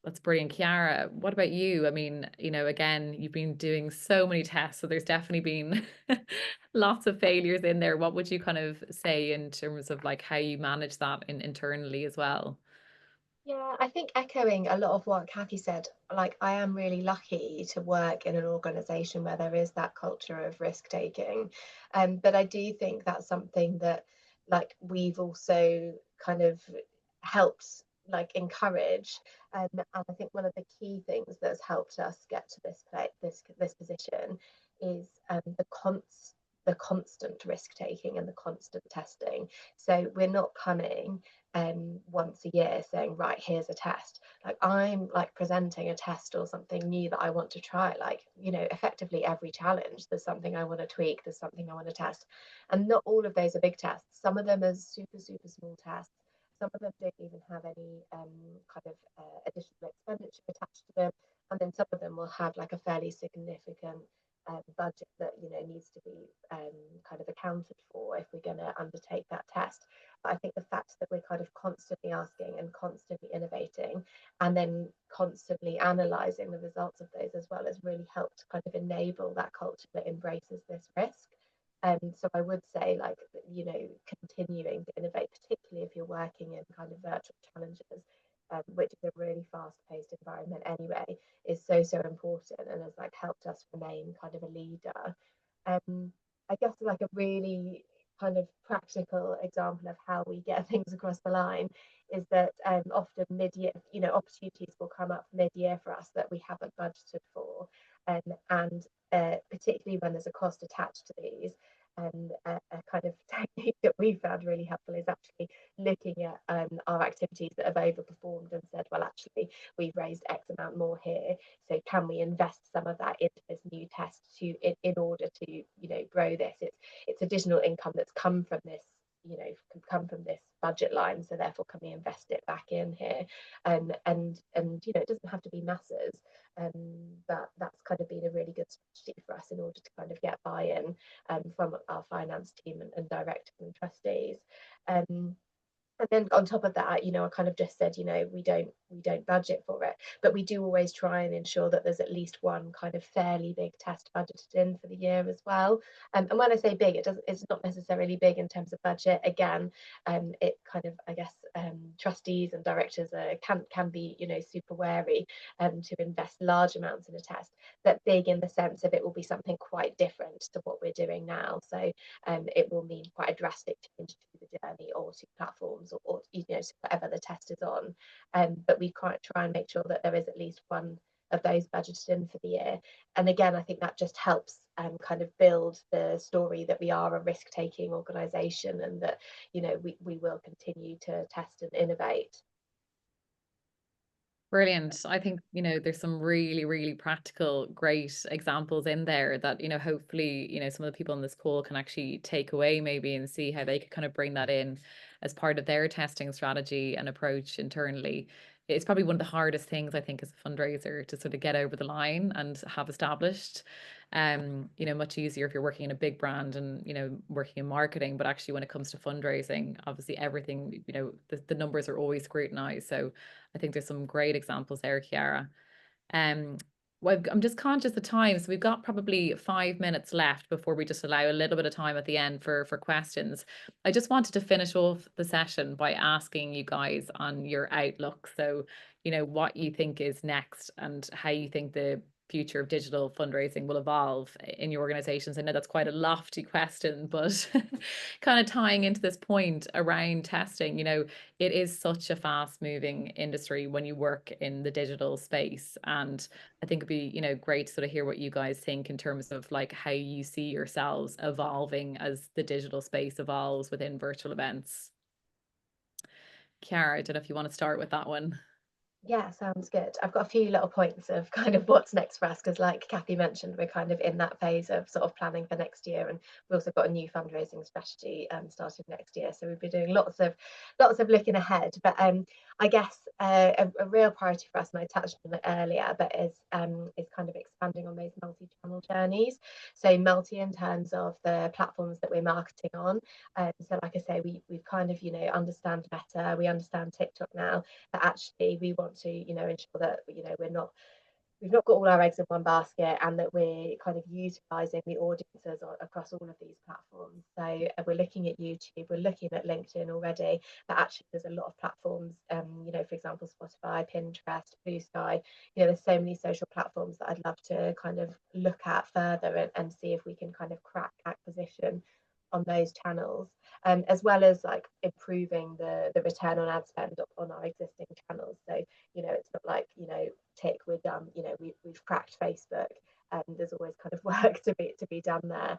That's brilliant. Chiara, what about you? I mean, again, you've been doing so many tests, so there's definitely been lots of failures in there. What would you kind of say in terms of like how you manage that internally as well? Yeah, I think echoing a lot of what Cathy said, like I am really lucky to work in an organisation where there is that culture of risk taking. But I do think that's something that like we've also kind of helped like encourage. And I think one of the key things that's helped us get to this this position is the constant risk taking and the constant testing. So we're not coming once a year saying, right, here's a test. Like I'm like presenting a test or something new that I want to try. Like, effectively every challenge, there's something I want to tweak, there's something I want to test. And not all of those are big tests. Some of them are super, super small tests. Some of them don't even have any kind of additional expenditure attached to them. And then some of them will have like a fairly significant budget that needs to be kind of accounted for if we're going to undertake that test. But I think the fact that we're kind of constantly asking and constantly innovating and then constantly analysing the results of those as well has really helped kind of enable that culture that embraces this risk. So I would say like, continuing to innovate, particularly if you're working in kind of virtual challenges, which is a really fast-paced environment anyway, is so, so important and has like helped us remain kind of a leader. I guess like a really kind of practical example of how we get things across the line is that often mid-year, opportunities will come up mid-year for us that we haven't budgeted for, and particularly when there's a cost attached to these. A kind of technique that we found really helpful is actually looking at our activities that have overperformed and said, well, actually, we've raised X amount more here. So can we invest some of that into this new test in order to, grow this? It's additional income that's come from this, come from this budget line. So therefore, can we invest it back in here? And it doesn't have to be masses. But that's kind of been a really good strategy for us in order to kind of get buy-in from our finance team and directors and trustees. And then on top of that, I kind of just said, we don't budget for it, but we do always try and ensure that there's at least one kind of fairly big test budgeted in for the year as well. And when I say big, it's not necessarily big in terms of budget. Again, it kind of, I guess, trustees and directors can be, super wary to invest large amounts in a test, but big in the sense of it will be something quite different to what we're doing now. So it will mean quite a drastic change to the journey or to platforms or whatever the test is on. But we try and make sure that there is at least one of those budgeted in for the year. And again, I think that just helps kind of build the story that we are a risk-taking organisation, and that we will continue to test and innovate. Brilliant. I think, there's some really, really practical, great examples in there that, hopefully, some of the people on this call can actually take away maybe and see how they could kind of bring that in as part of their testing strategy and approach internally. It's probably one of the hardest things, I think, as a fundraiser to sort of get over the line and have established. Much easier if you're working in a big brand and, working in marketing, but actually when it comes to fundraising, obviously everything, the numbers are always scrutinized. So I think there's some great examples there, Chiara. Well, I'm just conscious of time, so we've got probably 5 minutes left before we just allow a little bit of time at the end for questions. I just wanted to finish off the session by asking you guys on your outlook. So, what you think is next and how you think the future of digital fundraising will evolve in your organizations. I know that's quite a lofty question, but kind of tying into this point around testing, it is such a fast moving industry when you work in the digital space. And I think it'd be, great to sort of hear what you guys think in terms of like how you see yourselves evolving as the digital space evolves within virtual events. Chiara, I don't know if you want to start with that one. Yeah, sounds good. I've got a few little points of kind of what's next for us, because like Cathy mentioned, we're kind of in that phase of sort of planning for next year, and we've also got a new fundraising strategy starting next year. So we've been doing lots of looking ahead. But I guess a real priority for us, and I touched on it earlier, but is kind of expanding on those multi-channel journeys. So multi in terms of the platforms that we're marketing on. So like I say, we've kind of understand Meta, we understand TikTok now, but actually we want to ensure that we've not got all our eggs in one basket, and that we're kind of utilizing the audiences across all of these platforms. So we're looking at YouTube, we're looking at LinkedIn already, but actually there's a lot of platforms, for example, Spotify, Pinterest, Blue Sky. There's so many social platforms that I'd love to kind of look at further and see if we can kind of crack acquisition on those channels, as well as like improving the return on ad spend on our existing channels. So it's not like tick, we're done, we've cracked Facebook. There's always kind of work to be done there.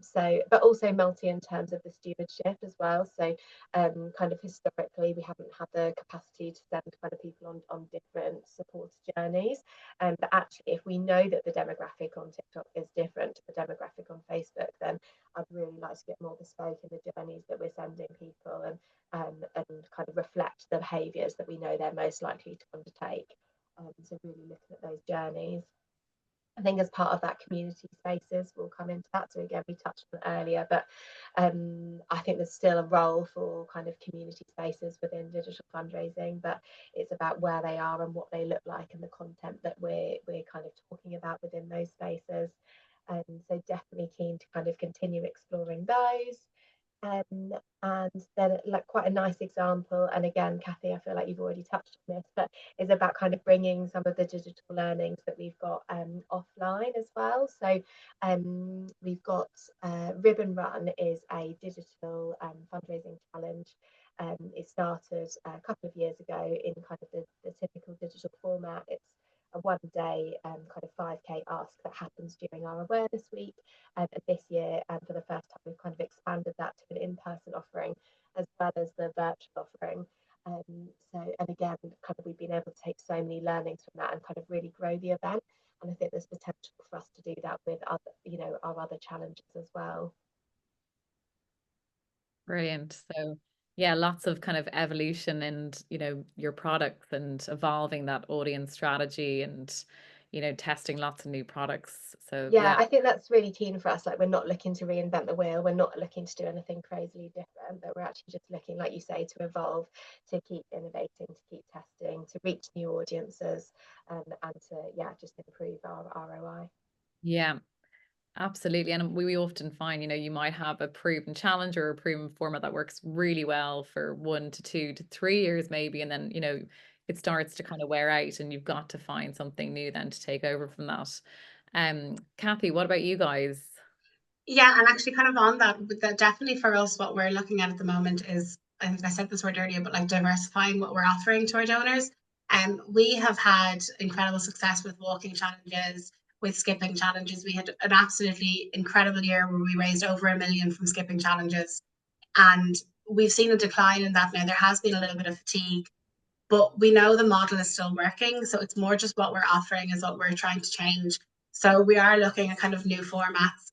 So but also multi in terms of the stewardship as well. So kind of historically we haven't had the capacity to send kind of people on different support journeys, but actually if we know that the demographic on TikTok is different to the demographic on Facebook, then I'd really like to get more bespoke in the journeys that we're sending people, and kind of reflect the behaviours that we know they're most likely to undertake. So really looking at those journeys. I think as part of that, community spaces will come into that. So again, we touched on it earlier, but I think there's still a role for kind of community spaces within digital fundraising, but it's about where they are and what they look like and the content that we're kind of talking about within those spaces. So definitely keen to kind of continue exploring those. And then like quite a nice example, and again Cathy, I feel like you've already touched on this, but is about kind of bringing some of the digital learnings that we've got offline as well. So we've got Ribbon Run is a digital fundraising challenge. It started a couple of years ago in kind of the typical digital format. It's a one-day kind of 5K ask that happens during our awareness week. And this year, for the first time, we've kind of expanded that to an in-person offering as well as the virtual offering. And again, kind of we've been able to take so many learnings from that and kind of really grow the event. And I think there's potential for us to do that with other, our other challenges as well. Brilliant. So yeah, lots of kind of evolution and, your products and evolving that audience strategy and, testing lots of new products. So yeah, I think that's really keen for us. Like, we're not looking to reinvent the wheel. We're not looking to do anything crazily different, but we're actually just looking, like you say, to evolve, to keep innovating, to keep testing, to reach new audiences, and to, just improve our ROI. Yeah. Absolutely. And we often find, you might have a proven challenge or a proven format that works really well for 1 to 2 to 3 years maybe. And then, it starts to kind of wear out and you've got to find something new then to take over from that. Cathy, what about you guys? Yeah, and actually kind of on that, definitely for us, what we're looking at the moment is I think I said this word earlier, but like diversifying what we're offering to our donors. We have had incredible success with walking challenges, with skipping challenges. We had an absolutely incredible year where we raised over $1 million from skipping challenges. And we've seen a decline in that now. There has been a little bit of fatigue, but we know the model is still working. So it's more just what we're offering is what we're trying to change. So we are looking at kind of new formats.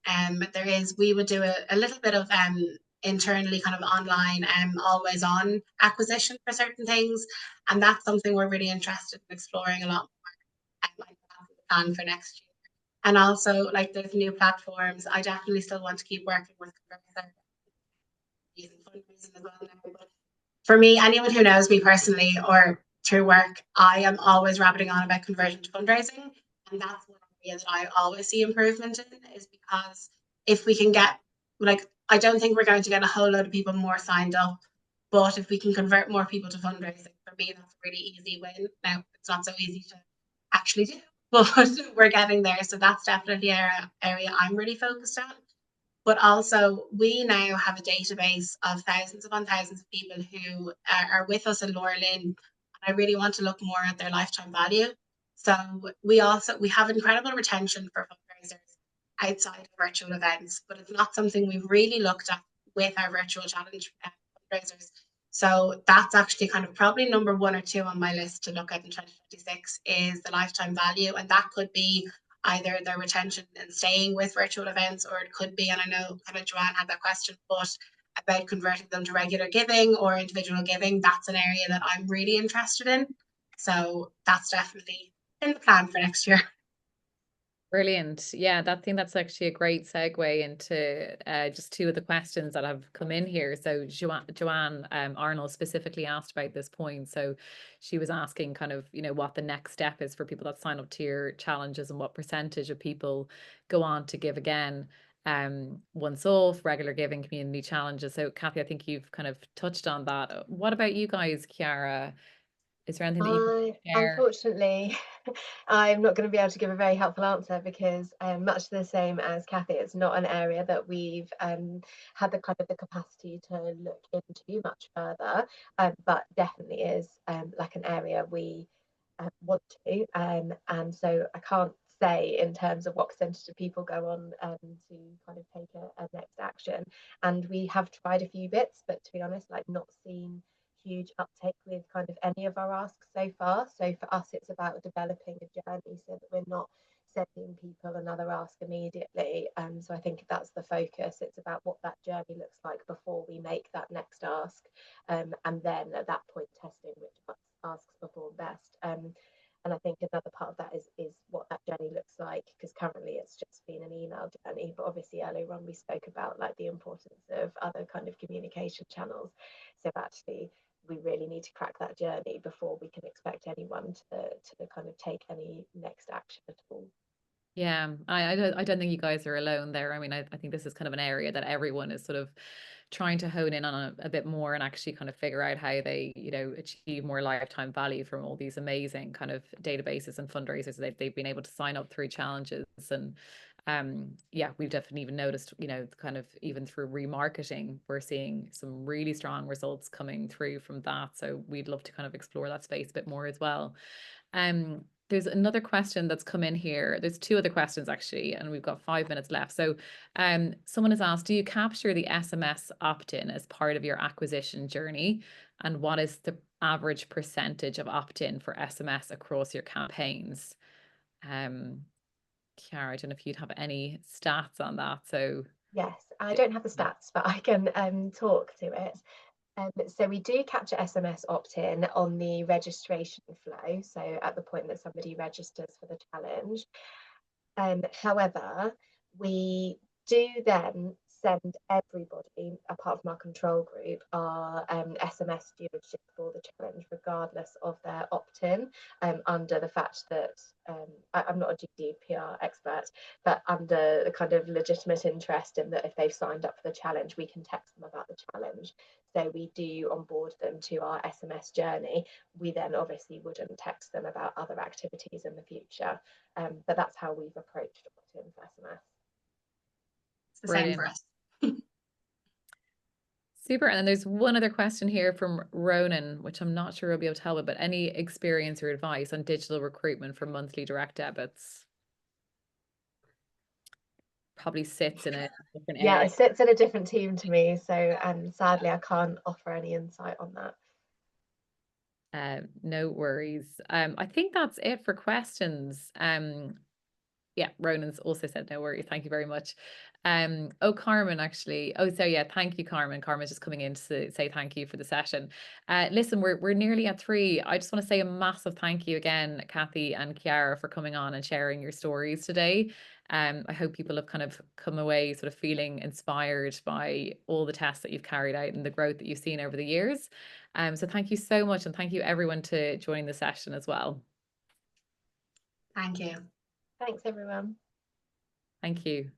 We would do a little bit of internally kind of online always on acquisition for certain things. And that's something we're really interested in exploring a lot more. Like the plan for next year. And also like there's new platforms. I definitely still want to keep working with using fundraising as well now. But for me, anyone who knows me personally or through work, I am always rabbiting on about conversion to fundraising. And that's one area that I always see improvement in, is because if we can get, like, I don't think we're going to get a whole load of people more signed up, but if we can convert more people to fundraising, for me, that's a really easy win. Now, it's not so easy to actually do, but we're getting there. So that's definitely an area I'm really focused on. But also, we now have a database of thousands upon thousands of people who are with us in LauraLynn. And I really want to look more at their lifetime value. So we have incredible retention for fundraisers outside of virtual events, but it's not something we've really looked at with our virtual challenge fundraisers. So that's actually kind of probably number 1 or 2 on my list to look at in 2026 is the lifetime value. And that could be either their retention and staying with virtual events, or it could be, and I know kind of Joanne had that question, but about converting them to regular giving or individual giving. That's an area that I'm really interested in. So that's definitely in the plan for next year. Brilliant. Yeah, that's actually a great segue into just 2 of the questions that have come in here. So Joanne Arnold specifically asked about this point. So she was asking kind of, what the next step is for people that sign up to your challenges and what percentage of people go on to give again once off, regular giving, community challenges. So Cathy, I think you've kind of touched on that. What about you guys, Chiara? Is there anything that you can share? Unfortunately, I'm not going to be able to give a very helpful answer because much the same as Cathy, it's not an area that we've had the capacity to look into much further, but definitely is like an area we want to, and so I can't say in terms of what percentage of people go on to kind of take a next action. And we have tried a few bits, but to be honest, like not seen huge uptake with kind of any of our asks so far. So for us, it's about developing a journey so that we're not sending people another ask immediately. So I think that's the focus. It's about what that journey looks like before we make that next ask, and then at that point testing which asks perform best. And I think another part of that is what that journey looks like, because currently it's just been an email journey, but obviously earlier on we spoke about like the importance of other kind of communication channels. So actually we really need to crack that journey before we can expect anyone to kind of take any next action at all. Yeah, I don't think you guys are alone there. I mean, I think this is kind of an area that everyone is sort of trying to hone in on a bit more and actually kind of figure out how they, achieve more lifetime value from all these amazing kind of databases and fundraisers that they've been able to sign up through challenges. And yeah, we've definitely even noticed, kind of even through remarketing, we're seeing some really strong results coming through from that. So we'd love to kind of explore that space a bit more as well. There's another question that's come in here. There's 2 other questions actually, and we've got 5 minutes left. So someone has asked, do you capture the SMS opt-in as part of your acquisition journey? And what is the average percentage of opt-in for SMS across your campaigns? Chiara, I don't know if you'd have any stats on that. So yes, I don't have the stats, but I can talk to it. So we do capture SMS opt-in on the registration flow, so at the point that somebody registers for the challenge. However, we do then send everybody, apart from our control group, our SMS stewardship for the challenge, regardless of their opt-in, under the fact that I'm not a GDPR expert, but under the kind of legitimate interest in that if they've signed up for the challenge, we can text them about the challenge. So we do onboard them to our SMS journey. We then obviously wouldn't text them about other activities in the future, but that's how we've approached opt-in for SMS. It's the same for us. Super. And then there's one other question here from Ronan, which I'm not sure we'll be able to help with, but any experience or advice on digital recruitment for monthly direct debits? Probably sits in a different Yeah, area. it sits in a different team to me, so sadly I can't offer any insight on that. No worries. I think that's it for questions. Yeah, Ronan's also said no worries. Thank you very much. Oh, Carmen, actually. Oh, so yeah, thank you, Carmen. Carmen's just coming in to say thank you for the session. Listen, we're nearly at 3. I just want to say a massive thank you again, Cathy and Chiara, for coming on and sharing your stories today. I hope people have kind of come away sort of feeling inspired by all the tests that you've carried out and the growth that you've seen over the years. So thank you so much, and thank you everyone to join the session as well. Thank you. Thanks, everyone. Thank you.